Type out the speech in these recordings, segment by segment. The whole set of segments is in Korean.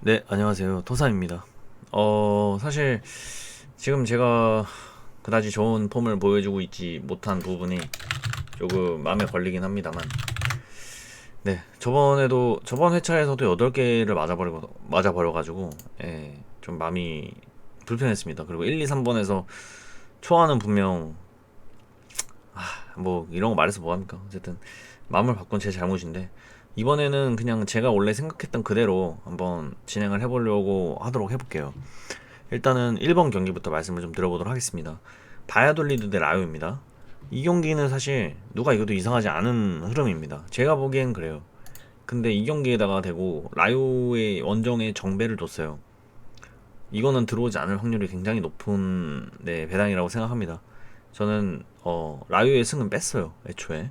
네, 안녕하세요. 토삼입니다. 사실 지금 제가 그다지 좋은 폼을 보여주고 있지 못한 부분이 조금 마음에 걸리긴 합니다만, 네, 저번 회차에서도 8개를 맞아버려가지고, 예, 좀 마음이 불편했습니다. 그리고 1, 2, 3번에서 초안은 분명, 뭐 이런 거 말해서 뭐합니까? 어쨌든 마음을 바꾼 제 잘못인데, 이번에는 그냥 제가 원래 생각했던 그대로 한번 진행을 해보려고 하도록 해볼게요. 일단은 1번 경기부터 말씀을 좀 드려보도록 하겠습니다. 바야돌리드 대 라요입니다. 이 경기는 사실 누가 이것도 이상하지 않은 흐름입니다. 제가 보기엔 그래요. 근데 이 경기에다가 대고 라요의 원정에 정배를 뒀어요. 이거는 들어오지 않을 확률이 굉장히 높은 배당이라고 생각합니다. 저는 라요의 승은 뺐어요. 애초에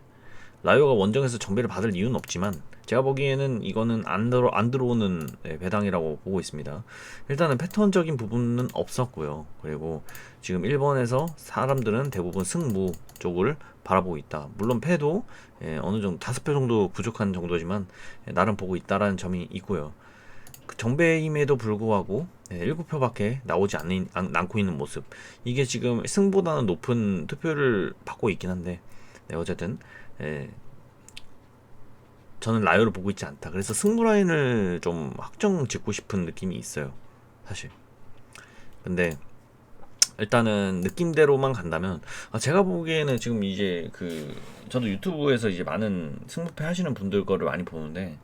라이오가 원정에서 정배를 받을 이유는 없지만 제가 보기에는 이거는 안 들어오는 배당이라고 보고 있습니다. 일단은 패턴적인 부분은 없었고요. 그리고 지금 일본에서 사람들은 대부분 승무 쪽을 바라보고 있다. 물론 패도 어느 정도 5표 정도 부족한 정도지만 나름 보고 있다라는 점이 있고요. 그 정배임에도 불구하고 7표밖에 나오지 않고 있는 모습. 이게 지금 승보다는 높은 투표를 받고 있긴 한데 어쨌든 예, 저는 라이오를 보고 있지 않다. 그래서 승부 라인을 좀 확정 짓고 싶은 느낌이 있어요. 사실. 근데 일단은 느낌대로만 간다면 제가 보기에는 지금 이제 저도 유튜브에서 이제 많은 승부패 하시는 분들 거를 많이 보는데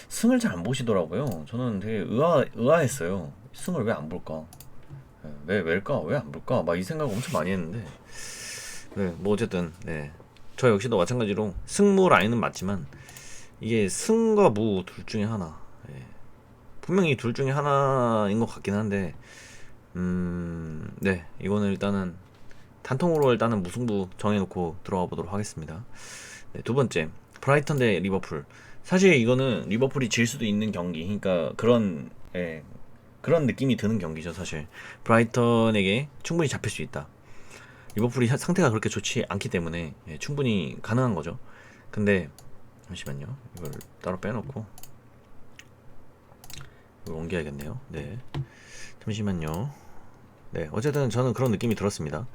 승을 잘 안 보시더라고요. 저는 되게 의아했어요. 승을 왜 안 볼까? 왜일까? 왜 안 볼까? 막 이 생각 엄청 많이 했는데 네, 뭐 어쨌든 네. 저 역시도 마찬가지로 승무 라인은 맞지만 이게 승과 무 둘 중에 하나. 예. 분명히 둘 중에 하나인 것 같긴 한데, 네, 이거는 일단은 단통으로 일단은 무승부 정해놓고 들어가 보도록 하겠습니다. 네, 두 번째, 브라이턴 대 리버풀. 사실 이거는 리버풀이 질 수도 있는 경기, 그러니까 그런 느낌이 드는 경기죠, 사실. 브라이턴에게 충분히 잡힐 수 있다. 리버풀이 상태가 그렇게 좋지 않기 때문에 충분히 가능한 거죠. 근데 잠시만요. 이걸 따로 빼놓고 이걸 옮겨야겠네요. 네. 잠시만요. 네. 어쨌든 저는 그런 느낌이 들었습니다.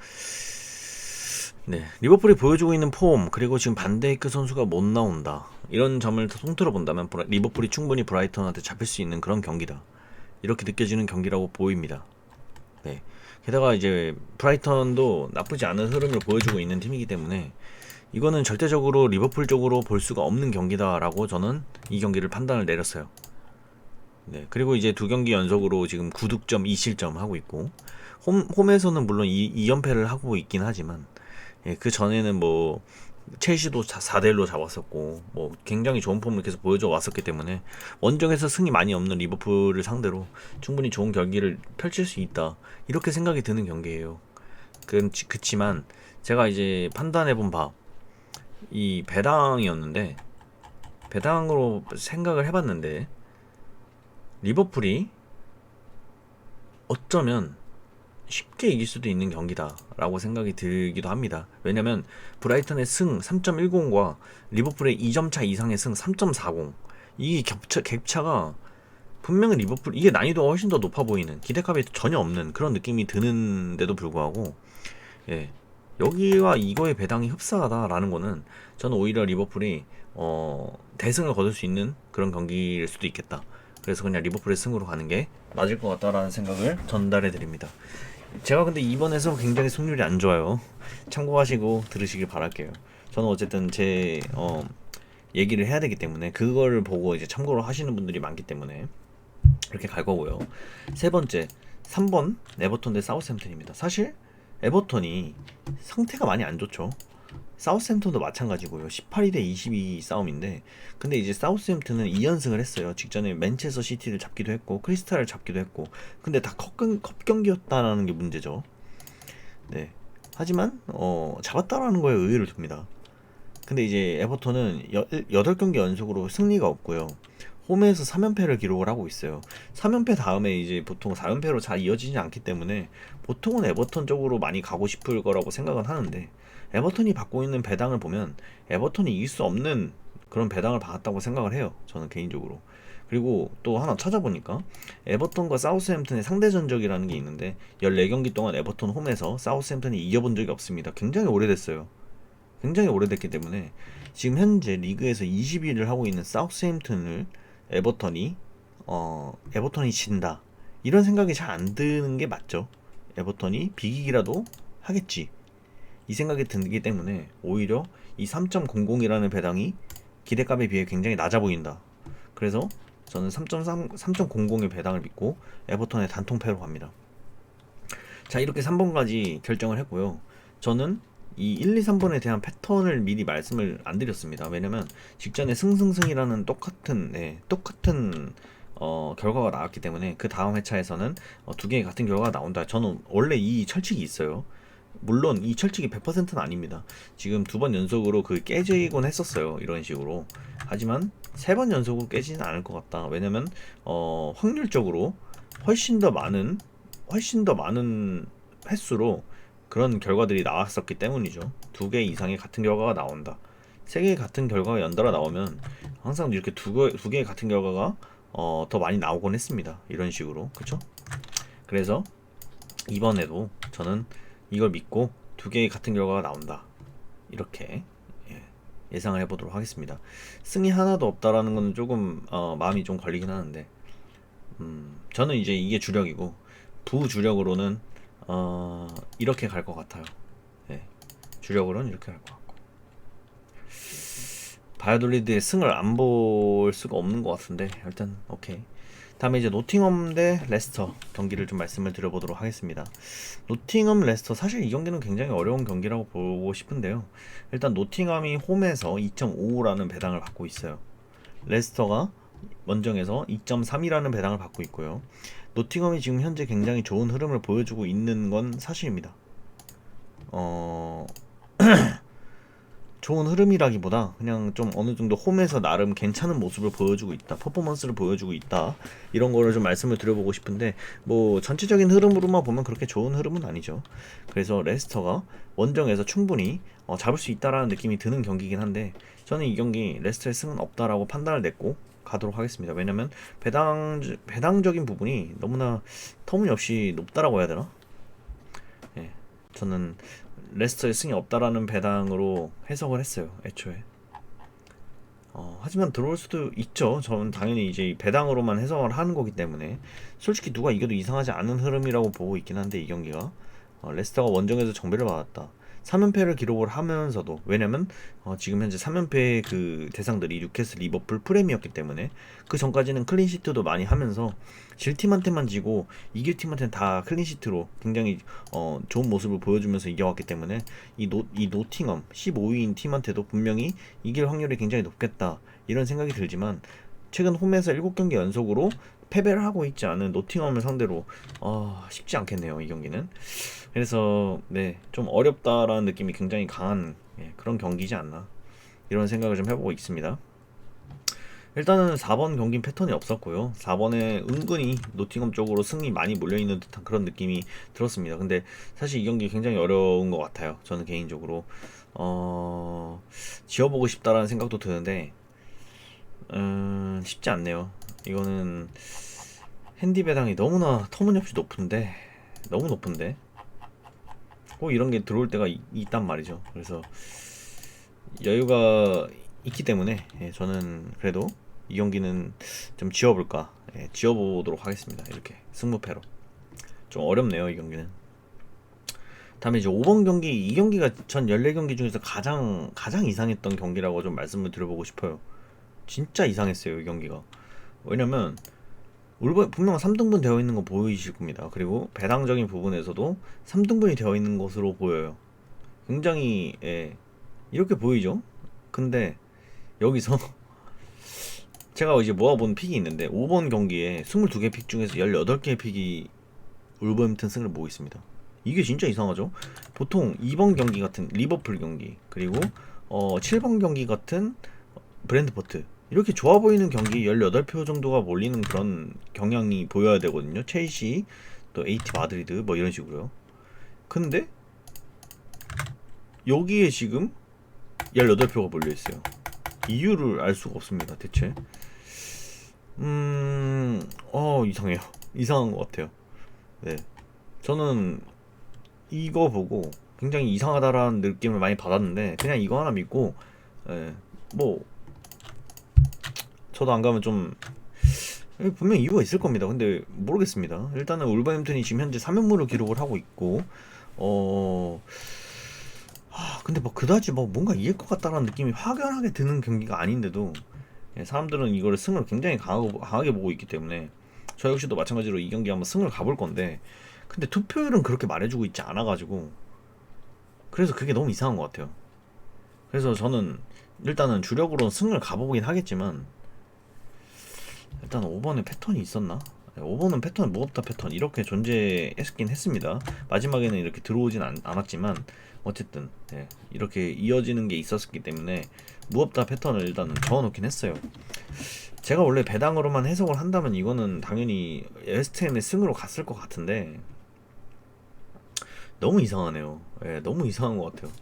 네. 리버풀이 보여주고 있는 폼, 그리고 지금 반데이크 선수가 못 나온다. 이런 점을 통틀어 본다면 리버풀이 충분히 브라이턴한테 잡힐 수 있는 그런 경기다. 이렇게 느껴지는 경기라고 보입니다. 네. 게다가 이제 브라이턴도 나쁘지 않은 흐름을 보여주고 있는 팀이기 때문에 이거는 절대적으로 리버풀 쪽으로 볼 수가 없는 경기다라고 저는 이 경기를 판단을 내렸어요. 네, 그리고 이제 두 경기 연속으로 지금 9득점 2실점 하고 있고 홈에서는 물론 2연패를 하고 있긴 하지만 그 전에는 뭐 첼시도 4대1로 잡았었고 뭐 굉장히 좋은 폼을 계속 보여줘 왔었기 때문에 원정에서 승이 많이 없는 리버풀을 상대로 충분히 좋은 경기를 펼칠 수 있다 이렇게 생각이 드는 경기예요. 그치만 제가 이제 판단해본 바 이 배당이었는데 배당으로 생각을 해봤는데 리버풀이 어쩌면 쉽게 이길 수도 있는 경기다라고 생각이 들기도 합니다. 왜냐면 브라이턴의 승 3.10과 리버풀의 2점 차 이상의 승 3.40 이 격차가 분명히 리버풀 이게 난이도가 훨씬 더 높아 보이는 기대감이 전혀 없는 그런 느낌이 드는데도 불구하고 예, 여기와 이거의 배당이 흡사하다라는 거는 저는 오히려 리버풀이 대승을 거둘 수 있는 그런 경기일 수도 있겠다. 그래서 그냥 리버풀의 승으로 가는 게 맞을 것 같다라는 생각을 전달해 드립니다. 제가 근데 이번에서 굉장히 승률이 안 좋아요. 참고하시고 들으시길 바랄게요. 저는 어쨌든 제 얘기를 해야 되기 때문에 그거를 보고 이제 참고로 하시는 분들이 많기 때문에 이렇게 갈 거고요. 세 번째, 3번 에버턴 대 사우스햄튼입니다. 사실 에버턴이 상태가 많이 안 좋죠. 사우스햄튼도 마찬가지고요. 18위 대 22 싸움인데 근데 이제 사우스햄튼은 2연승을 했어요. 직전에 맨체스터 시티를 잡기도 했고 크리스탈을 잡기도 했고 근데 다 컵 경기였다라는 게 문제죠. 네. 하지만 잡았다라는 거에 의의를 둡니다. 근데 이제 에버턴은 8경기 연속으로 승리가 없고요. 홈에서 3연패를 기록을 하고 있어요. 3연패 다음에 이제 보통 4연패로 잘 이어지지 않기 때문에 보통은 에버턴 쪽으로 많이 가고 싶을 거라고 생각은 하는데 에버턴이 받고 있는 배당을 보면 에버턴이 이길 수 없는 그런 배당을 받았다고 생각을 해요. 저는 개인적으로. 그리고 또 하나 찾아보니까 에버턴과 사우스햄튼의 상대 전적이라는 게 있는데 14경기 동안 에버턴 홈에서 사우스햄튼이 이겨본 적이 없습니다. 굉장히 오래됐어요. 굉장히 오래됐기 때문에 지금 현재 리그에서 20위를 하고 있는 사우스햄튼을 에버턴이 에버턴이 진다 이런 생각이 잘 안 드는 게 맞죠. 에버턴이 비기기라도 하겠지 이 생각이 들기 때문에 오히려 이 3.00이라는 배당이 기대값에 비해 굉장히 낮아 보인다. 그래서 저는 3.00의 배당을 믿고 에버턴의 단통패로 갑니다. 자, 이렇게 3번까지 결정을 했고요. 저는 이 1, 2, 3번에 대한 패턴을 미리 말씀을 안 드렸습니다. 왜냐면 직전에 승승승이라는 똑같은 결과가 나왔기 때문에 그 다음 회차에서는 두 개의 같은 결과가 나온다. 저는 원래 이 철칙이 있어요. 물론 이 철칙이 100%는 아닙니다. 지금 두 번 연속으로 그 깨지곤 했었어요. 이런 식으로. 하지만 세 번 연속으로 깨지는 않을 것 같다. 왜냐면 확률적으로 훨씬 더 많은 횟수로 그런 결과들이 나왔었기 때문이죠. 두 개 이상의 같은 결과가 나온다. 세 개의 같은 결과가 연달아 나오면 항상 이렇게 두 개의 같은 결과가 더 많이 나오곤 했습니다. 이런 식으로. 그쵸? 그래서 이번에도 저는 이걸 믿고 두 개의 같은 결과가 나온다. 이렇게 예상을 해보도록 하겠습니다. 승이 하나도 없다라는 건 조금 마음이 좀 걸리긴 하는데 저는 이제 이게 주력이고 부주력으로는 이렇게 갈 것 같아요. 네, 주력으로는 이렇게 갈 것 같고 바이오돌리드의 승을 안 볼 수가 없는 것 같은데 일단 오케이. 다음에 이제 노팅엄 대 레스터 경기를 좀 말씀을 드려보도록 하겠습니다. 노팅엄 레스터 사실 이 경기는 굉장히 어려운 경기라고 보고 싶은데요. 일단 노팅엄이 홈에서 2.55라는 배당을 받고 있어요. 레스터가 원정에서 2.3이라는 배당을 받고 있고요. 노팅엄이 지금 현재 굉장히 좋은 흐름을 보여주고 있는 건 사실입니다. 좋은 흐름이라기보다 그냥 좀 어느 정도 홈에서 나름 괜찮은 모습을 보여주고 있다, 퍼포먼스를 보여주고 있다, 이런 거를 좀 말씀을 드려보고 싶은데 뭐 전체적인 흐름으로만 보면 그렇게 좋은 흐름은 아니죠. 그래서 레스터가 원정에서 충분히 잡을 수 있다라는 느낌이 드는 경기긴 한데 저는 이 경기 레스터의 승은 없다라고 판단을 냈고 가도록 하겠습니다. 왜냐면 배당적인 부분이 너무나 터무니없이 높다라고 해야 되나? 예, 저는 레스터의 승이 없다라는 배당으로 해석을 했어요. 애초에. 하지만 들어올 수도 있죠. 저는 당연히 이제 배당으로만 해석을 하는 거기 때문에 솔직히 누가 이겨도 이상하지 않은 흐름이라고 보고 있긴 한데 이 경기가 레스터가 원정에서 정배를 받았다. 3연패를 기록을 하면서도 왜냐면 지금 현재 3연패의 그 대상들이 뉴캐슬, 리버풀, 프렘이었기 때문에 그 전까지는 클린시트도 많이 하면서 질 팀한테만 지고 이길 팀한테는 다 클린시트로 굉장히 좋은 모습을 보여주면서 이겨왔기 때문에 이 노팅엄 15위인 팀한테도 분명히 이길 확률이 굉장히 높겠다 이런 생각이 들지만 최근 홈에서 7경기 연속으로 패배를 하고 있지 않은 노팅엄을 상대로 쉽지 않겠네요 이 경기는. 그래서 네, 좀 어렵다라는 느낌이 굉장히 강한 그런 경기지 않나 이런 생각을 좀 해보고 있습니다. 일단은 4번 경기 패턴이 없었고요. 4번에 은근히 노팅엄 쪽으로 승리 많이 몰려있는 듯한 그런 느낌이 들었습니다. 근데 사실 이 경기 굉장히 어려운 것 같아요. 저는 개인적으로 지어보고 싶다라는 생각도 드는데 쉽지 않네요. 이거는 핸디 배당이 너무나 터무니없이 높은데 너무 높은데 꼭 이런 게 들어올 때가 있단 말이죠. 그래서 여유가 있기 때문에 저는 그래도 이 경기는 좀 지어볼까 지어보도록 하겠습니다. 이렇게 승부패로 좀 어렵네요 이 경기는. 다음에 이제 5번 경기, 이 경기가 전 14경기 중에서 가장 이상했던 경기라고 좀 말씀을 드려보고 싶어요. 진짜 이상했어요 이 경기가. 왜냐면 분명 3등분 되어 있는 거 보이실 겁니다. 그리고 배당적인 부분에서도 3등분이 되어 있는 것으로 보여요. 굉장히 이렇게 보이죠? 근데 여기서 제가 이제 모아본 픽이 있는데 5번 경기에 22개 픽 중에서 18개의 픽이 울버햄튼 승을 보고 있습니다. 이게 진짜 이상하죠? 보통 2번 경기 같은 리버풀 경기 그리고 7번 경기 같은 브랜드포트 이렇게 좋아 보이는 경기 18표 정도가 몰리는 그런 경향이 보여야 되거든요. 첼시, 또 AT 마드리드 뭐 이런 식으로요. 근데 여기에 지금 18표가 몰려 있어요. 이유를 알 수가 없습니다. 대체 이상해요. 이상한 것 같아요. 네. 저는 이거 보고 굉장히 이상하다라는 느낌을 많이 받았는데, 그냥 이거 하나 믿고, 예, 뭐, 저도 안 가면 좀, 분명 이유가 있을 겁니다. 근데 모르겠습니다. 일단은 울버햄튼이 지금 현재 3연무를 기록을 하고 있고, 어, 근데 뭐 그다지 뭐 뭔가 이길 것 같다라는 느낌이 확연하게 드는 경기가 아닌데도, 사람들은 이거를 승을 굉장히 강하게 보고 있기 때문에 저 역시도 마찬가지로 이 경기 한번 승을 가볼 건데, 근데 투표율은 그렇게 말해주고 있지 않아가지고 그래서 그게 너무 이상한 것 같아요. 그래서 저는 일단은 주력으로는 승을 가보긴 하겠지만, 일단 5번에 패턴이 있었나? 5번은 패턴, 무겁다 패턴 이렇게 존재했긴 했습니다. 마지막에는 이렇게 들어오진 않았지만 어쨌든 이렇게 이어지는 게 있었기 때문에 무겁다 패턴을 일단 적어놓긴 했어요. 제가 원래 배당으로만 해석을 한다면 이거는 당연히 웨스트햄의 승으로 갔을 것 같은데, 너무 이상하네요. 너무 이상한 것 같아요.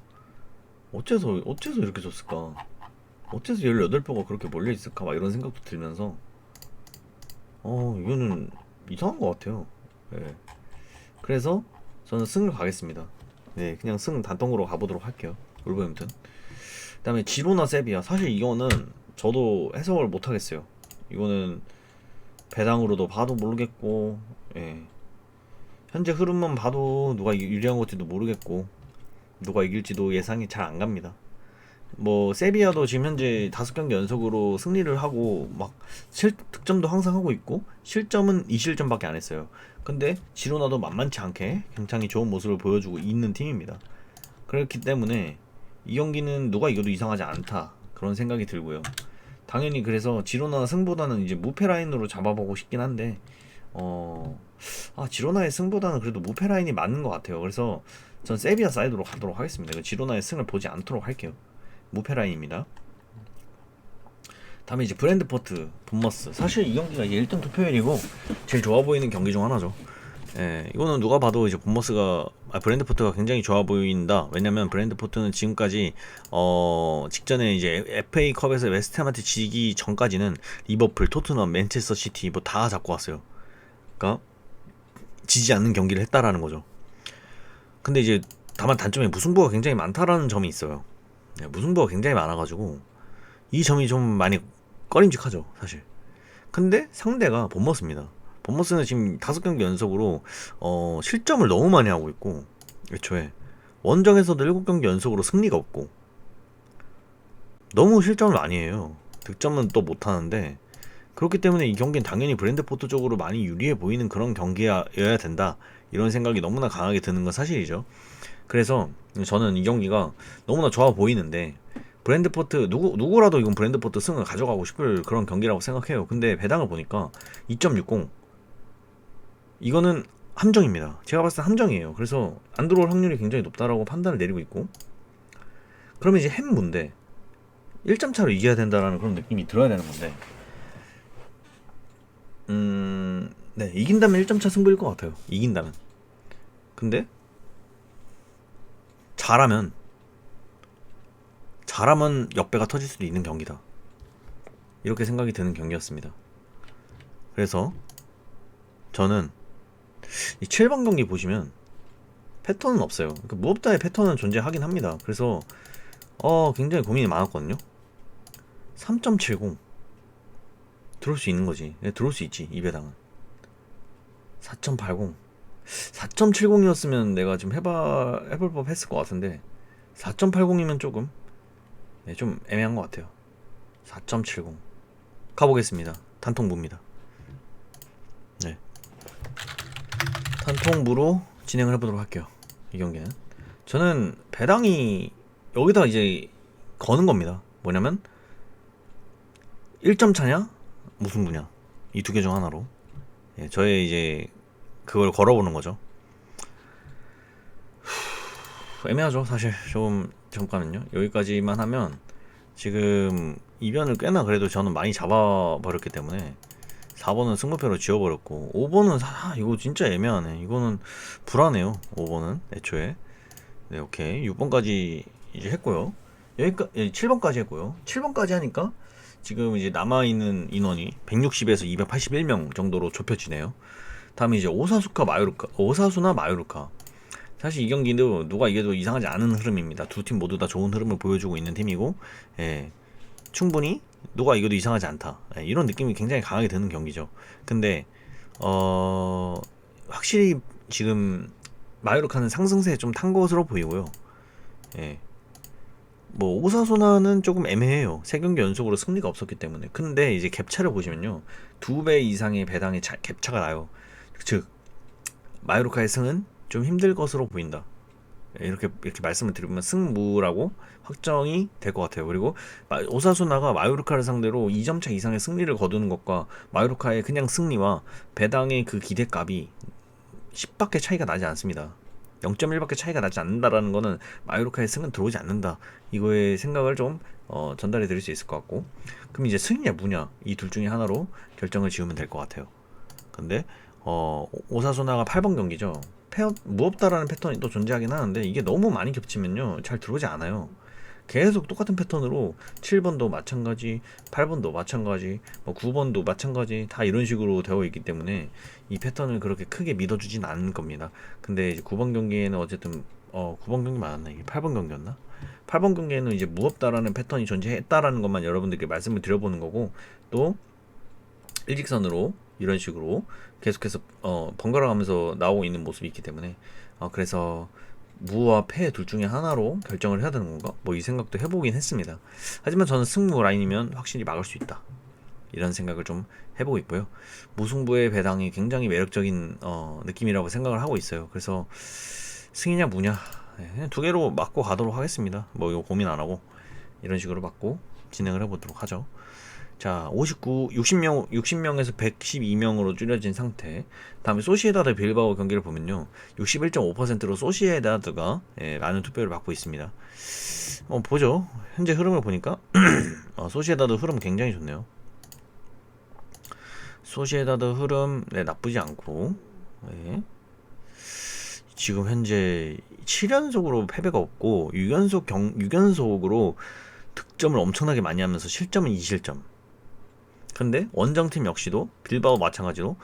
어째서 이렇게 줬을까? 어째서 18표가 그렇게 몰려있을까? 막 이런 생각도 들면서, 이거는 이상한 것 같아요. 예. 그래서 저는 승을 가겠습니다. 네, 그냥 승 단통으로 가보도록 할게요. 울버햄튼. 그다음에 지로나 세비야. 사실 이거는 저도 해석을 못 하겠어요. 이거는 배당으로도 봐도 모르겠고, 예. 현재 흐름만 봐도 누가 유리한 건지도 모르겠고, 누가 이길지도 예상이 잘 안 갑니다. 뭐 세비야도 지금 현재 5경기 연속으로 승리를 하고 막 득점도 항상 하고 있고 실점은 2실점밖에 안 했어요. 근데 지로나도 만만치 않게 굉장히 좋은 모습을 보여주고 있는 팀입니다. 그렇기 때문에 이 경기는 누가 이겨도 이상하지 않다, 그런 생각이 들고요. 당연히 그래서 지로나 승보다는 이제 무패 라인으로 잡아보고 싶긴 한데, 지로나의 승보다는 그래도 무패 라인이 맞는 것 같아요. 그래서 전 세비야 사이드로 가도록 하겠습니다. 지로나의 승을 보지 않도록 할게요. 무패 라인입니다. 다음에 이제 브랜드포트 본머스. 사실 이 경기가 이제 1등 투표율이고 제일 좋아 보이는 경기 중 하나죠. 이거는 누가 봐도 이제 브랜드포트가 굉장히 좋아 보인다. 왜냐면 브랜드포트는 지금까지 직전에 이제 FA컵에서 웨스트햄한테 지기 전까지는 리버풀, 토트넘, 맨체스터 시티 뭐 다 잡고 왔어요. 그러니까 지지 않는 경기를 했다라는 거죠. 근데 이제 다만 단점에 무승부가 굉장히 많다라는 점이 있어요. 무승부가 굉장히 많아가지고 이 점이 좀 많이 꺼림직하죠, 사실. 근데 상대가 본머스입니다. 본머스는 지금 5경기 연속으로 실점을 너무 많이 하고 있고, 애초에 원정에서도 7경기 연속으로 승리가 없고 너무 실점을 많이 해요. 득점은 또 못하는데, 그렇기 때문에 이 경기는 당연히 브랜드포트 쪽으로 많이 유리해 보이는 그런 경기여야 된다, 이런 생각이 너무나 강하게 드는 건 사실이죠. 그래서 저는 이 경기가 너무나 좋아 보이는데, 브랜드포트 누구라도 이건 브랜드포트 승을 가져가고 싶을 그런 경기라고 생각해요. 근데 배당을 보니까 2.60, 이거는 함정입니다. 제가 봤을 때 함정이에요. 그래서 안 들어올 확률이 굉장히 높다라고 판단을 내리고 있고, 그러면 이제 햄문데 1점 차로 이겨야 된다라는 그런 느낌이 들어야 되는 건데, 네, 이긴다면 1점 차 승부일 것 같아요. 이긴다면. 근데 잘하면 역배가 터질 수도 있는 경기다, 이렇게 생각이 드는 경기였습니다. 그래서 저는 이 7번 경기 보시면 패턴은 없어요. 그러니까 무법다의 패턴은 존재하긴 합니다. 그래서 굉장히 고민이 많았거든요. 3.70 들어올 수 있는 거지. 들어올 수 있지, 이 배당은. 4.80, 4.70이었으면 내가 좀 해볼 법 했을 것 같은데, 4.80이면 조금 좀 애매한 것 같아요. 4.70 가보겠습니다. 단통부입니다. 네, 단통부로 진행을 해보도록 할게요. 이 경기는 저는 배당이 여기다 이제 거는 겁니다. 뭐냐면 1점 차냐 무승부냐, 이 두 개 중 하나로 저의 이제 그걸 걸어보는 거죠. 애매하죠, 사실. 좀 잠깐만요. 여기까지만 하면 지금 이변을 꽤나 그래도 저는 많이 잡아버렸기 때문에 4번은 승부표로 지워버렸고, 5번은 이거 진짜 애매하네. 이거는 불안해요. 5번은 애초에. 네, 오케이. 6번까지 이제 했고요. 여기까지 7번까지 했고요. 7번까지 하니까 지금 이제 남아있는 인원이 160에서 281명 정도로 좁혀지네요. 다음에 이제 오사수나 마요르카. 사실 이 경기도 누가 이겨도 이상하지 않은 흐름입니다. 두 팀 모두 다 좋은 흐름을 보여주고 있는 팀이고, 예, 충분히 누가 이겨도 이상하지 않다. 예, 이런 느낌이 굉장히 강하게 드는 경기죠. 근데 확실히 지금 마요르카는 상승세에 좀 탄 것으로 보이고요. 예, 뭐 오사수나는 조금 애매해요. 세 경기 연속으로 승리가 없었기 때문에. 근데 이제 갭차를 보시면요, 2배 이상의 배당의 갭차가 나요. 즉 마요르카의 승은 좀 힘들 것으로 보인다. 이렇게 말씀을 드리면 승무라고 확정이 될 것 같아요. 그리고 오사수나가 마요르카를 상대로 2점차 이상의 승리를 거두는 것과 마요르카의 그냥 승리와 배당의 그 기대값이 10밖에 차이가 나지 않습니다. 0.1밖에 차이가 나지 않는다라는 거는 마요르카의 승은 들어오지 않는다. 이거의 생각을 좀 전달해 드릴 수 있을 것 같고, 그럼 이제 승이냐 무냐 이 둘 중에 하나로 결정을 지으면 될 것 같아요. 근데 오사수나가 8번 경기죠. 무없다라는 패턴이 또 존재하긴 하는데 이게 너무 많이 겹치면요 잘 들어오지 않아요. 계속 똑같은 패턴으로 7번도 마찬가지, 8번도 마찬가지, 뭐 9번도 마찬가지 다 이런 식으로 되어 있기 때문에 이 패턴을 그렇게 크게 믿어주진 않을 겁니다. 근데 이제 9번 경기에는 어쨌든 9번 경기 맞았나? 이게 8번 경기였나? 8번 경기에는 이제 무없다라는 패턴이 존재했다라는 것만 여러분들께 말씀을 드려보는 거고, 또 일직선으로 이런 식으로 계속해서 번갈아 가면서 나오고 있는 모습이 있기 때문에 그래서 무와 패 둘 중에 하나로 결정을 해야 되는 건가? 뭐 이 생각도 해보긴 했습니다. 하지만 저는 승무 라인이면 확실히 막을 수 있다, 이런 생각을 좀 해보고 있고요. 무승부의 배당이 굉장히 매력적인 느낌이라고 생각을 하고 있어요. 그래서 승이냐 무냐, 그냥 두 개로 맞고 가도록 하겠습니다. 뭐 이거 고민 안 하고 이런 식으로 맞고 진행을 해보도록 하죠. 자, 60명에서 112명으로 줄여진 상태. 다음에 소시에다드 빌바오 경기를 보면요, 61.5%로 소시에다드가 많은 투표를 받고 있습니다. 보죠. 현재 흐름을 보니까 소시에다드 흐름 굉장히 좋네요. 소시에다드 흐름 나쁘지 않고, 지금 현재 7연속으로 패배가 없고 6연속으로 득점을 엄청나게 많이 하면서 실점은 2실점. 근데 원정팀 역시도 빌바오 마찬가지로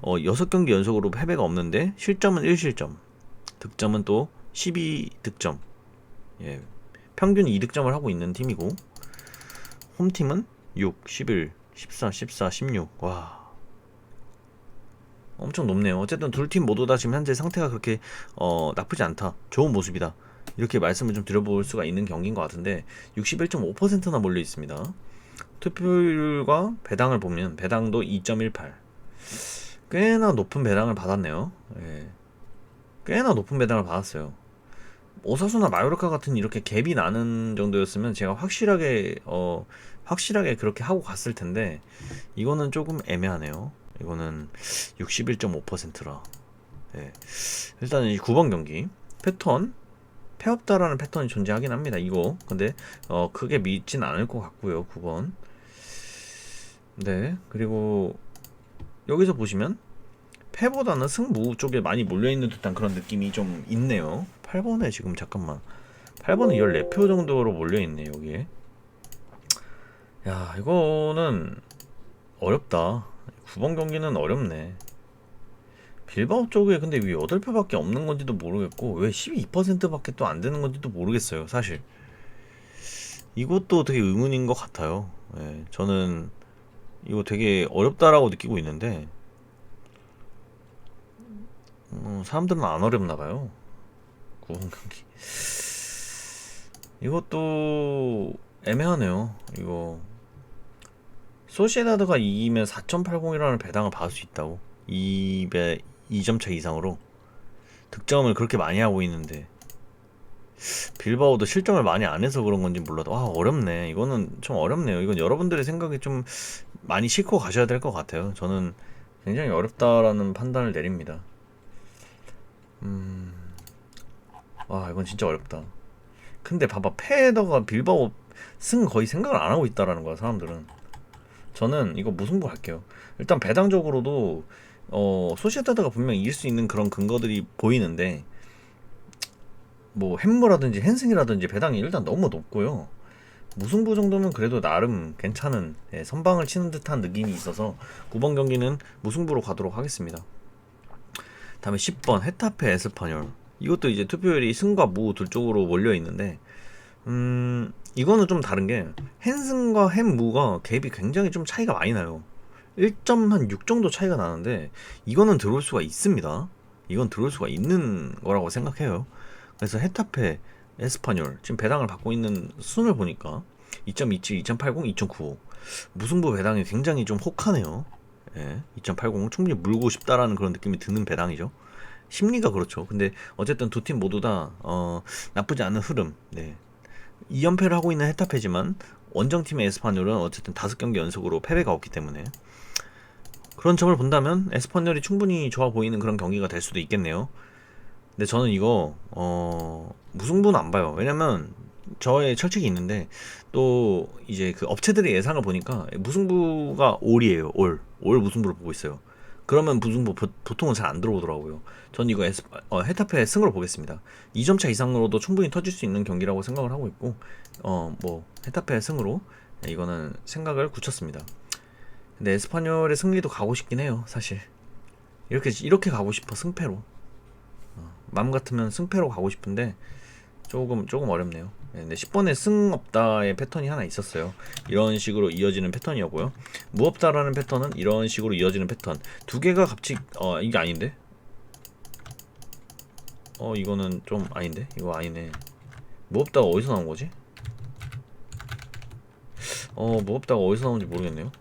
6경기 연속으로 패배가 없는데 실점은 1실점, 득점은 또 12득점, 평균 2득점을 하고 있는 팀이고, 홈팀은 6, 11, 14, 14, 16. 와, 엄청 높네요. 어쨌든 둘 팀 모두 다 지금 현재 상태가 그렇게 나쁘지 않다, 좋은 모습이다, 이렇게 말씀을 좀 드려볼 수가 있는 경기인 것 같은데 61.5%나 몰려 있습니다. 투표율과 배당을 보면 배당도 2.18, 꽤나 높은 배당을 받았네요. 꽤나 높은 배당을 받았어요. 오사수나 마요르카 같은 이렇게 갭이 나는 정도였으면 제가 확실하게 그렇게 하고 갔을 텐데 이거는 조금 애매하네요. 이거는 61.5%라. 일단은 이 9번 경기 패턴 패없다라는 패턴이 존재하긴 합니다. 이거 근데 크게 믿진 않을 것 같고요. 9번. 그리고 여기서 보시면 패보다는 승무 쪽에 많이 몰려있는 듯한 그런 느낌이 좀 있네요. 8번에 지금 잠깐만 8번은 14표 정도로 몰려있네 여기에. 야, 이거는 어렵다. 9번 경기는 어렵네. 빌바오 쪽에 근데 왜 8표밖에 없는 건지도 모르겠고 왜 12%밖에 또 안 되는 건지도 모르겠어요 사실. 이것도 되게 의문인 것 같아요. 저는 이거 되게 어렵다라고 느끼고 있는데 사람들은 안 어렵나봐요. 9번 경기 이것도 애매하네요. 이거 소시에다드가 이기면 4.80이라는 배당을 받을 수 있다고. 2점차 이상으로 득점을 그렇게 많이 하고 있는데 빌바오도 실점을 많이 안 해서 그런 건지 몰라도 어렵네. 이거는 좀 어렵네요. 이건 여러분들의 생각이 좀 많이 싣고 가셔야 될 것 같아요. 저는 굉장히 어렵다라는 판단을 내립니다. 이건 진짜 어렵다. 근데 봐봐, 패에다가 빌바오 승 거의 생각을 안 하고 있다라는 거야 사람들은. 저는 이거 무승부 할게요. 일단 배당적으로도 소시에다드가 분명히 이길 수 있는 그런 근거들이 보이는데 뭐 햄머라든지 헨승이라든지 배당이 일단 너무 높고요. 무승부 정도면 그래도 나름 괜찮은 선방을 치는 듯한 느낌이 있어서 9번 경기는 무승부로 가도록 하겠습니다. 다음에 10번 헤타페 에스파뇰. 이것도 이제 투표율이 승과 무 둘 쪽으로 몰려 있는데 이거는 좀 다른 게 헨승과 헨무가 갭이 굉장히 좀 차이가 많이 나요. 1.6 정도 차이가 나는데 이거는 들어올 수가 있습니다. 이건 들어올 수가 있는 거라고 생각해요. 그래서 헤타페 에스파뇰 지금 배당을 받고 있는 순을 보니까 2.27, 2.80, 2.95 무승부 배당이 굉장히 좀 혹하네요. 예, 2.80 충분히 물고 싶다라는 그런 느낌이 드는 배당이죠. 심리가 그렇죠. 근데 어쨌든 두 팀 모두 다 나쁘지 않은 흐름. 네. 2연패를 하고 있는 헤타페지만 원정팀의 에스파뇰은 어쨌든 5경기 연속으로 패배가 없기 때문에 그런 점을 본다면 에스파뇰이 충분히 좋아 보이는 그런 경기가 될 수도 있겠네요. 근데 저는 이거 무승부는 안 봐요. 왜냐면 저의 철칙이 있는데 또 이제 그 업체들의 예상을 보니까 무승부가 올이에요. 올 무승부를 보고 있어요. 그러면 무승부 보통은 잘 안 들어오더라고요. 전 이거 헤타페 승으로 보겠습니다. 2점 차 이상으로도 충분히 터질 수 있는 경기라고 생각을 하고 있고 뭐 헤타페 승으로 이거는 생각을 굳혔습니다. 근데 에스파뇰의 승리도 가고 싶긴 해요. 사실 이렇게 가고 싶어. 승패로 마음 같으면 승패로 가고 싶은데 조금 어렵네요. 근데 10번에 승 없다의 패턴이 하나 있었어요. 이런 식으로 이어지는 패턴이었고요. 무 없다라는 패턴은 이런 식으로 이어지는 패턴. 두 개가 같이 이게 아닌데? 이거는 좀 아닌데? 이거 아니네. 무 없다가 어디서 나온 거지? 무 없다가 어디서 나온지 모르겠네요.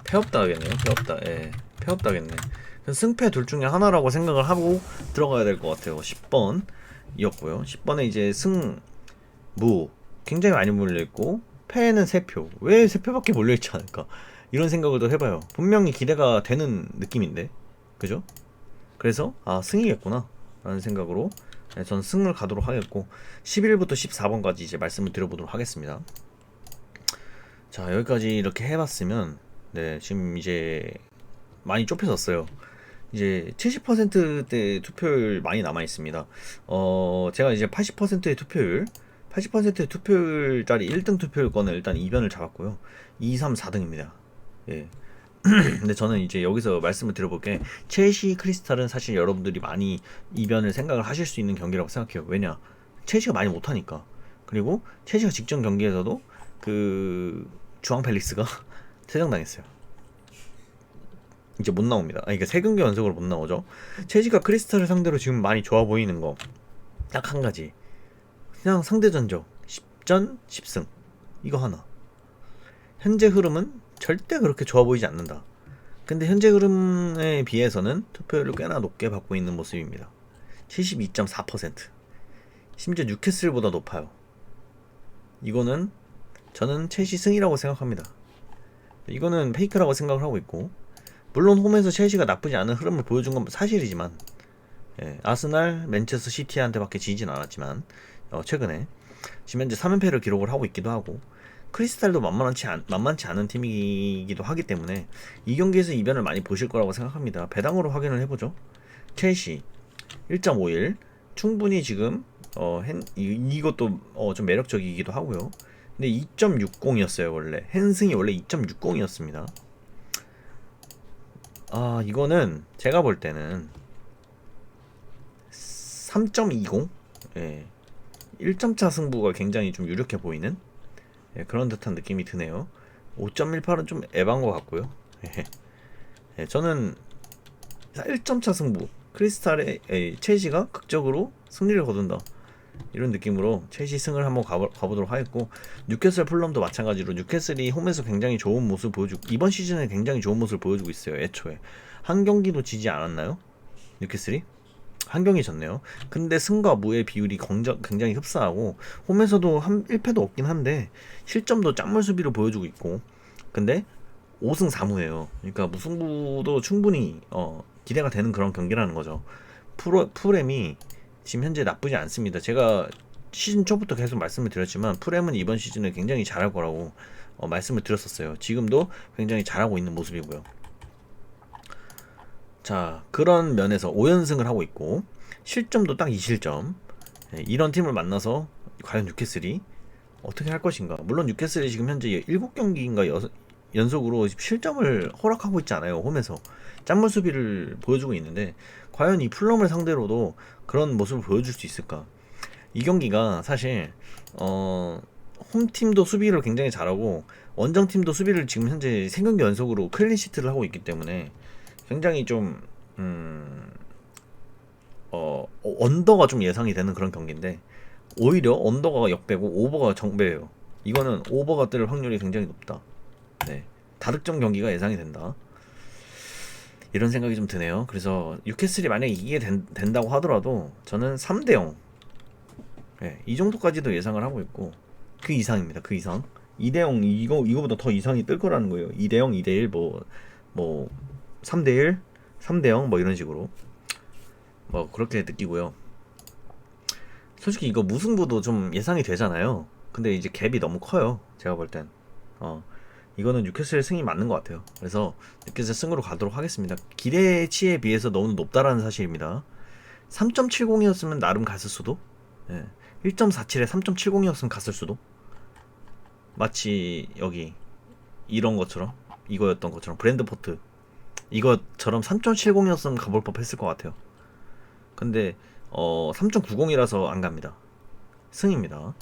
패 없다 하겠네요. 패 없다. 예. 패 없다겠네. 승패 둘 중에 하나라고 생각을 하고 들어가야 될 것 같아요. 10번 이었고요. 10번에 이제 승, 무 굉장히 많이 몰려있고 패는 3표. 왜 3표밖에 몰려있지 않을까? 이런 생각을 또 해봐요. 분명히 기대가 되는 느낌인데 그죠? 그래서 승이겠구나 라는 생각으로 전 승을 가도록 하겠고 11부터 14번까지 이제 말씀을 드려보도록 하겠습니다. 자, 여기까지 이렇게 해봤으면 네, 지금 이제 많이 좁혀졌어요. 이제 70%대 투표율 많이 남아 있습니다. 제가 이제 80%의 투표율, 80%의 투표율짜리 1등 투표율권을 일단 이변을 잡았고요. 2, 3, 4등입니다. 예. 근데 저는 이제 여기서 말씀을 드려볼게. 첼시 크리스탈은 사실 여러분들이 많이 이변을 생각을 하실 수 있는 경기라고 생각해요. 왜냐? 첼시가 많이 못하니까. 그리고 첼시가 직전 경기에서도 그 주앙 펠릭스가 퇴장당했어요. 이제 못 나옵니다. 그러니까 3경기 연속으로 못 나오죠. 첼시가 크리스탈을 상대로 지금 많이 좋아 보이는 거 딱 한 가지. 그냥 상대 전적 10전 10승 이거 하나. 현재 흐름은 절대 그렇게 좋아 보이지 않는다. 근데 현재 흐름에 비해서는 투표율을 꽤나 높게 받고 있는 모습입니다. 72.4%. 심지어 뉴캐슬보다 높아요. 이거는 저는 첼시 승이라고 생각합니다. 이거는 페이크라고 생각을 하고 있고 물론 홈에서 첼시가 나쁘지 않은 흐름을 보여준 건 사실이지만 아스날, 맨체스터 시티한테밖에 지진 않았지만 최근에 지금 현재 3연패를 기록을 하고 있기도 하고 크리스탈도 만만치 않은 팀이기도 하기 때문에 이 경기에서 이변을 많이 보실 거라고 생각합니다. 배당으로 확인을 해보죠. 첼시 1.51 충분히 지금 이것도 좀 매력적이기도 하고요. 근데 2.60이었어요 원래. 헨승이 원래 2.60이었습니다. 이거는 제가 볼 때는 3.20 1점차 승부가 굉장히 좀 유력해 보이는 그런 듯한 느낌이 드네요. 5.18은 좀 에반 것 같고요. 저는 1점차 승부 크리스탈의 첼시가 극적으로 승리를 거둔다 이런 느낌으로 첼시 승을 한번 가보도록 하겠고 뉴캐슬 풀럼도 마찬가지로 뉴캐슬이 홈에서 굉장히 좋은 모습을 보여주고 이번 시즌에 굉장히 좋은 모습을 보여주고 있어요. 애초에 한 경기도 지지 않았나요? 뉴캐슬이? 한 경기 졌네요. 근데 승과 무의 비율이 굉장히 흡사하고 홈에서도 1패도 없긴 한데 실점도 짠물 수비로 보여주고 있고 근데 5승 4무예요. 그러니까 무승부도 충분히 기대가 되는 그런 경기라는 거죠. 프렘이 지금 현재 나쁘지 않습니다. 제가 시즌 초부터 계속 말씀을 드렸지만 프렘은 이번 시즌에 굉장히 잘할 거라고 말씀을 드렸었어요. 지금도 굉장히 잘하고 있는 모습이고요. 자, 그런 면에서 5연승을 하고 있고 실점도 딱 2실점. 이런 팀을 만나서 과연 뉴캐슬이 어떻게 할 것인가. 물론 뉴캐슬이 지금 현재 7경기인가 연속으로 실점을 허락하고 있지 않아요. 홈에서 짠물 수비를 보여주고 있는데 과연 이 풀럼을 상대로도 그런 모습을 보여줄 수 있을까. 이 경기가 사실 홈팀도 수비를 굉장히 잘하고 원정팀도 수비를 지금 현재 3경기 연속으로 클린시트를 하고 있기 때문에 굉장히 좀 언더가 좀 예상이 되는 그런 경기인데 오히려 언더가 역배고 오버가 정배예요. 이거는 오버가 뜰 확률이 굉장히 높다. 네, 다득점 경기가 예상이 된다. 이런 생각이 좀 드네요. 그래서 뉴캐슬이 만약에 이기게 된다고 하더라도 저는 3대0 네, 이 정도까지도 예상을 하고 있고 그 이상입니다. 그 이상 2대0 이거보다 더 이상이 뜰 거라는 거예요. 2대0 2대1 뭐 3대1 3대0 뭐 이런 식으로 뭐 그렇게 느끼고요. 솔직히 이거 무승부도 좀 예상이 되잖아요. 근데 이제 갭이 너무 커요. 제가 볼 땐. 이거는 뉴캐슬의 승이 맞는 것 같아요. 그래서 뉴캐슬 승으로 가도록 하겠습니다. 기대치에 비해서 너무 높다라는 사실입니다. 3.70이었으면 나름 갔을 수도. 예. 1.47에 3.70이었으면 갔을 수도. 마치 여기 이런 것처럼 이거였던 것처럼 브랜드포트 이것처럼 3.70이었으면 가볼 법했을 것 같아요. 근데 3.90이라서 안 갑니다. 승입니다.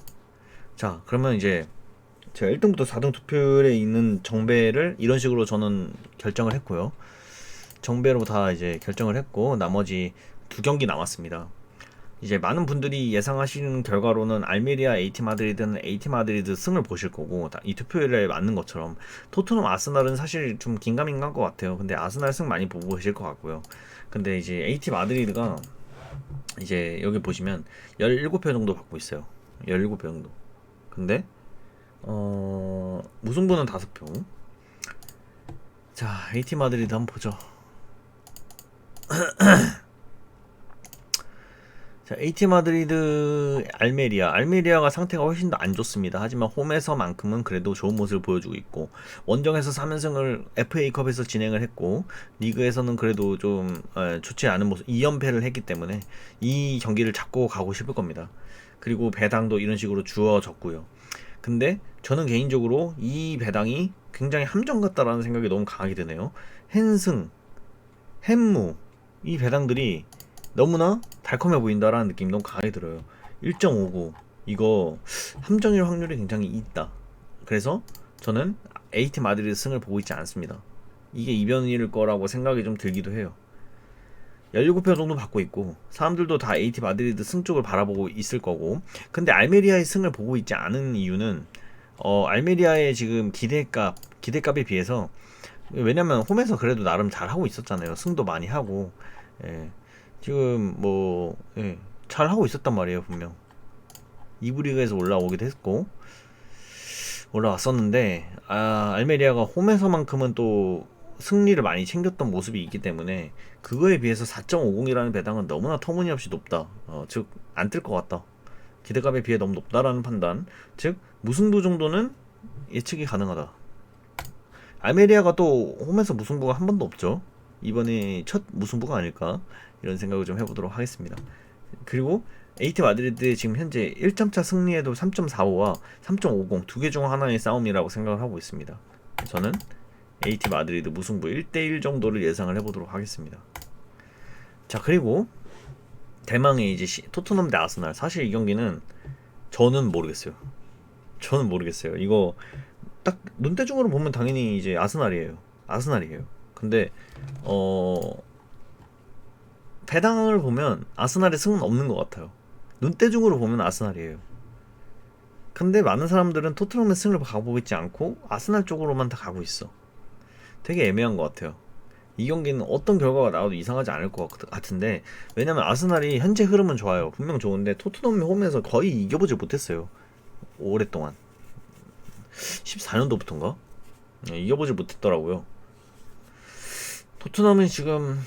자, 그러면 이제 제가 1등부터 4등 투표에 있는 정배를 이런 식으로 저는 결정을 했고요. 정배로 다 이제 결정을 했고 나머지 2경기 남았습니다. 이제 많은 분들이 예상하시는 결과로는 알메리아 AT 마드리드는 AT 마드리드 승을 보실 거고 이 투표율에 맞는 것처럼 토트넘 아스날은 사실 좀 긴가민가한 것 같아요. 근데 아스날 승 많이 보고 계실 것 같고요. 근데 이제 AT 마드리드가 이제 여기 보시면 17표 정도 받고 있어요. 17표 정도. 근데 무승부는 5표. 자, AT 마드리드 한번 보죠. 자, AT 마드리드 알메리아가 상태가 훨씬 더 안 좋습니다. 하지만 홈에서만큼은 그래도 좋은 모습을 보여주고 있고 원정에서 3연승을 FA컵에서 진행을 했고 리그에서는 그래도 좀 좋지 않은 모습 2연패를 했기 때문에 이 경기를 잡고 가고 싶을 겁니다. 그리고 배당도 이런 식으로 주어졌고요. 근데 저는 개인적으로 이 배당이 굉장히 함정 같다라는 생각이 너무 강하게 드네요. 헨승, 헨무 이 배당들이 너무나 달콤해 보인다라는 느낌이 너무 강하게 들어요. 1.59 이거 함정일 확률이 굉장히 있다. 그래서 저는 AT 마드리드 승을 보고 있지 않습니다. 이게 이변일 거라고 생각이 좀 들기도 해요. 17표 정도 받고 있고 사람들도 다 AT 마드리드 승 쪽을 바라보고 있을 거고 근데 알메리아의 승을 보고 있지 않은 이유는 알메리아의 지금 기대값에 비해서 왜냐면 홈에서 그래도 나름 잘하고 있었잖아요. 승도 많이 하고 지금 잘하고 있었단 말이에요. 분명 2부 리그에서 올라오기도 했고 올라왔었는데 알메리아가 홈에서만큼은 또 승리를 많이 챙겼던 모습이 있기 때문에 그거에 비해서 4.50이라는 배당은 너무나 터무니없이 높다. 즉 안 뜰 것 같다. 기대값에 비해 너무 높다라는 판단. 즉 무승부 정도는 예측이 가능하다. 알메리아가 또 홈에서 무승부가 한 번도 없죠. 이번이 첫 무승부가 아닐까 이런 생각을 좀 해보도록 하겠습니다. 그리고 AT 마드리드의 지금 현재 1점차 승리에도 3.45와 3.50 두 개 중 하나의 싸움이라고 생각을 하고 있습니다. 저는 AT 마드리드 무승부 1대1 정도를 예상을 해보도록 하겠습니다. 자, 그리고 대망의 이제 토트넘 대 아스날. 사실 이 경기는 저는 모르겠어요. 이거 딱 눈대중으로 보면 당연히 이제 아스날이에요. 근데 배당을 보면 아스날의 승은 없는 것 같아요. 눈대중으로 보면 아스날이에요. 근데 많은 사람들은 토트넘의 승을 가보고 있지 않고 아스날 쪽으로만 다 가고 있어. 되게 애매한 것 같아요. 이 경기는 어떤 결과가 나와도 이상하지 않을 것 같은데 왜냐면 아스날이 현재 흐름은 좋아요. 분명 좋은데 토트넘이 홈에서 거의 이겨보지 못했어요. 오랫동안 14년도부터인가? 이겨보지 못했더라고요. 토트넘은 지금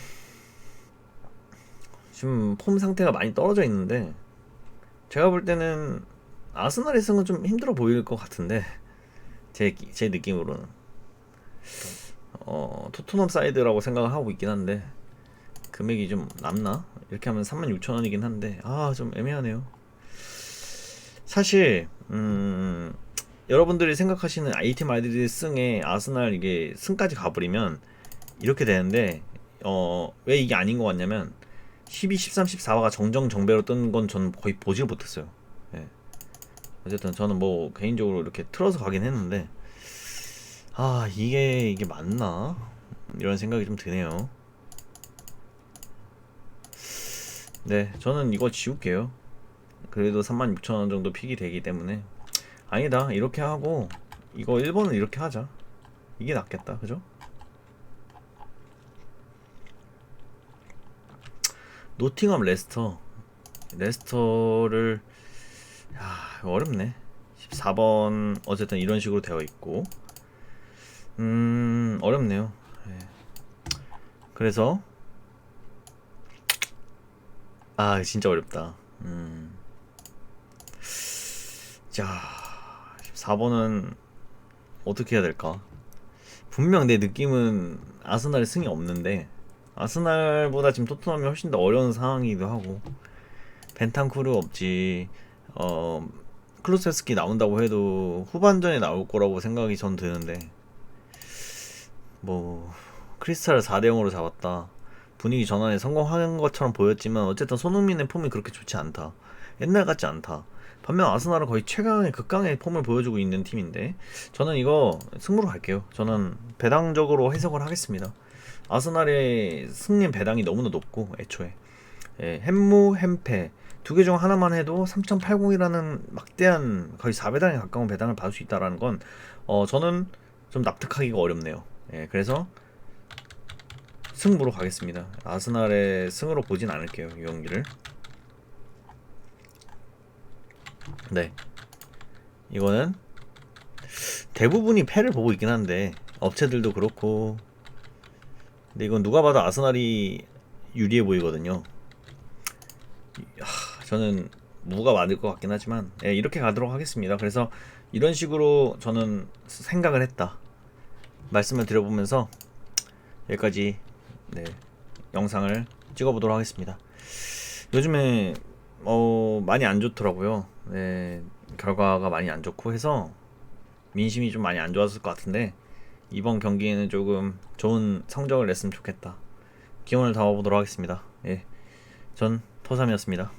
폼 상태가 많이 떨어져 있는데 제가 볼 때는 아스날의 승은 좀 힘들어 보일 것 같은데 제 느낌으로는 토트넘 사이드라고 생각을 하고 있긴 한데 금액이 좀 남나? 이렇게 하면 36,000원이긴 한데 좀 애매하네요. 사실 여러분들이 생각하시는 아이템 마드리드 승에 아스날 이게 승까지 가버리면 이렇게 되는데 왜 이게 아닌 것 같냐면 12, 13, 14화가 정정정배로 뜬 건 저는 거의 보질 못했어요. 예. 어쨌든 저는 뭐 개인적으로 이렇게 틀어서 가긴 했는데 이게 맞나? 이런 생각이 좀 드네요. 네, 저는 이거 지울게요. 그래도 36,000원 정도 픽이 되기 때문에 아니다 이렇게 하고 이거 1번은 이렇게 하자. 이게 낫겠다 그죠? 노팅엄 레스터를 이거 어렵네. 14번 어쨌든 이런 식으로 되어 있고 어렵네요. 예. 그래서 진짜 어렵다. 자 14번은 어떻게 해야 될까? 분명 내 느낌은 아스날의 승이 없는데 아스날보다 지금 토트넘이 훨씬 더 어려운 상황이기도 하고 벤탄쿠르 없지. 어 클루세스키 나온다고 해도 후반전에 나올 거라고 생각이 전 드는데 뭐 크리스탈을 4대 0으로 잡았다. 분위기 전환에 성공한 것처럼 보였지만 어쨌든 손흥민의 폼이 그렇게 좋지 않다. 옛날 같지 않다. 반면 아스날은 거의 최강의 극강의 폼을 보여주고 있는 팀인데 저는 이거 승부로 갈게요. 저는 배당적으로 해석을 하겠습니다. 아스날의 승리 배당이 너무나 높고 애초에 햄무 햄패 두 개 중 하나만 해도 3.80이라는 막대한 거의 4배당에 가까운 배당을 받을 수 있다는 건 저는 좀 납득하기가 어렵네요. 그래서 승부로 가겠습니다. 아스날의 승으로 보진 않을게요 이 경기를. 네, 이거는 대부분이 패를 보고 있긴 한데 업체들도 그렇고 근데 이건 누가 봐도 아스날이 유리해 보이거든요. 저는 무가 맞을 것 같긴 하지만 이렇게 가도록 하겠습니다. 그래서 이런 식으로 저는 생각을 했다 말씀을 드려보면서 여기까지 영상을 찍어보도록 하겠습니다. 요즘에 많이 안 좋더라고요. 결과가 많이 안 좋고 해서 민심이 좀 많이 안 좋았을 것 같은데 이번 경기에는 조금 좋은 성적을 냈으면 좋겠다. 기원을 담아보도록 하겠습니다. 전 토삼이었습니다.